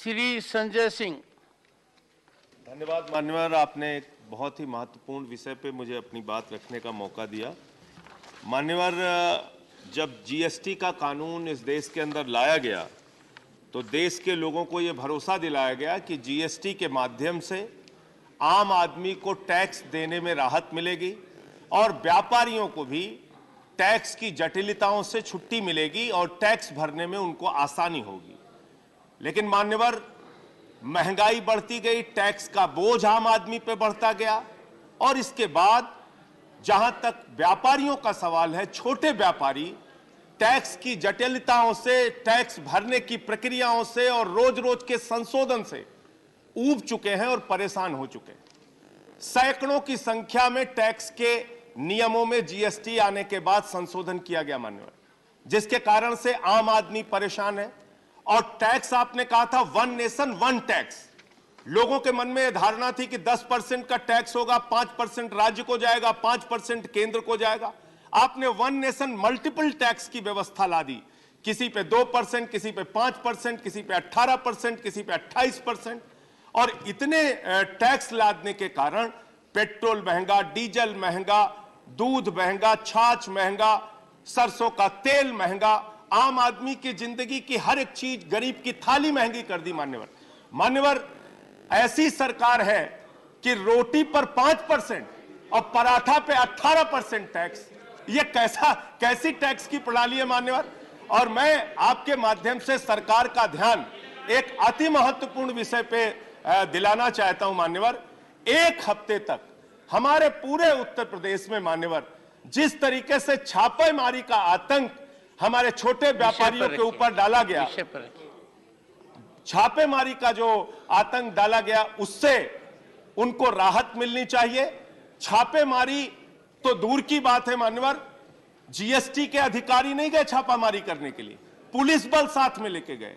श्री संजय सिंह। धन्यवाद मान्यवर, आपने एक बहुत ही महत्वपूर्ण विषय पे मुझे अपनी बात रखने का मौका दिया। मान्यवर, जब जीएसटी का कानून इस देश के अंदर लाया गया तो देश के लोगों को ये भरोसा दिलाया गया कि जीएसटी के माध्यम से आम आदमी को टैक्स देने में राहत मिलेगी और व्यापारियों को भी टैक्स की जटिलताओं से छुट्टी मिलेगी और टैक्स भरने में उनको आसानी होगी। लेकिन मान्यवर, महंगाई बढ़ती गई, टैक्स का बोझ आम आदमी पे बढ़ता गया और इसके बाद जहां तक व्यापारियों का सवाल है, छोटे व्यापारी टैक्स की जटिलताओं से, टैक्स भरने की प्रक्रियाओं से और रोज रोज के संशोधन से ऊब चुके हैं और परेशान हो चुके हैं। सैकड़ों की संख्या में टैक्स के नियमों में जीएसटी आने के बाद संशोधन किया गया मान्यवर, जिसके कारण से आम आदमी परेशान है। और टैक्स आपने कहा था वन नेशन वन टैक्स, लोगों के मन में यह धारणा थी कि 10% का टैक्स होगा, 5% राज्य को जाएगा, 5% केंद्र को जाएगा। आपने वन नेशन मल्टीपल टैक्स की व्यवस्था ला दी, किसी पे 2%, किसी पे 5%, किसी पे 18%, किसी पे 28%। और इतने टैक्स लादने के कारण पेट्रोल महंगा, डीजल महंगा, दूध महंगा, छाछ महंगा, सरसों का तेल महंगा, आम आदमी की जिंदगी की हर एक चीज, गरीब की थाली महंगी कर दी मान्यवर। ऐसी सरकार है कि रोटी पर 5% और पराठा पे 18% टैक्स। ये कैसी टैक्स की प्रणाली है मान्यवर। और मैं आपके माध्यम से सरकार का ध्यान एक अति महत्वपूर्ण विषय पे दिलाना चाहता हूं मान्यवर। एक हफ्ते तक हमारे पूरे उत्तर प्रदेश में मान्यवर जिस तरीके से छापेमारी का आतंक हमारे छोटे व्यापारियों के ऊपर डाला गया, छापेमारी का जो आतंक डाला गया, उससे उनको राहत मिलनी चाहिए। छापेमारी तो दूर की बात है मान्यवर, जीएसटी के अधिकारी नहीं गए छापामारी करने के लिए, पुलिस बल साथ में लेके गए,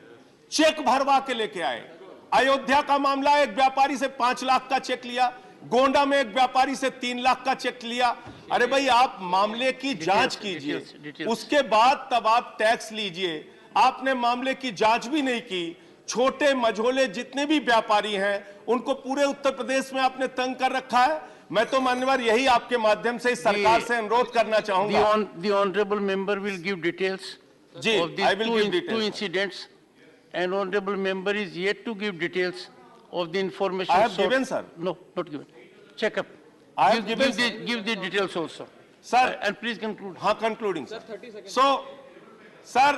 चेक भरवा के लेके आए। अयोध्या का मामला, एक व्यापारी से 5 लाख का चेक लिया, गोंडा में एक व्यापारी से 3 लाख का चेक लिया। अरे भाई, आप मामले की जांच कीजिए, उसके बाद तब आप टैक्स लीजिए। आपने मामले की जांच भी नहीं की। छोटे मझोले जितने भी व्यापारी हैं, उनको पूरे उत्तर प्रदेश में आपने तंग कर रखा है। मैं तो मान्यवर यही आपके माध्यम से सरकार से अनुरोध करना चाहूंगा। The honorable member will give details of these two incidents, and honorable member is yet to give details of the information. I have given, sir. No, not given. Check up. I have given. Give the details also, sir. And please conclude. हाँ, concluding, sir. 30 seconds. So, sir,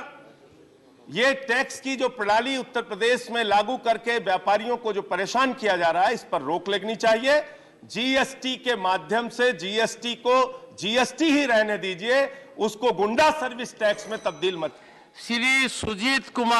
ये tax की जो प्रणाली उत्तर प्रदेश में लागू करके व्यापारियों को जो परेशान किया जा रहा है, इस पर रोक लगनी चाहिए। जीएसटी के माध्यम से जीएसटी को जीएसटी ही रहने दीजिए, उसको गुंडा सर्विस टैक्स में तब्दील मत। श्री सुजीत कुमार।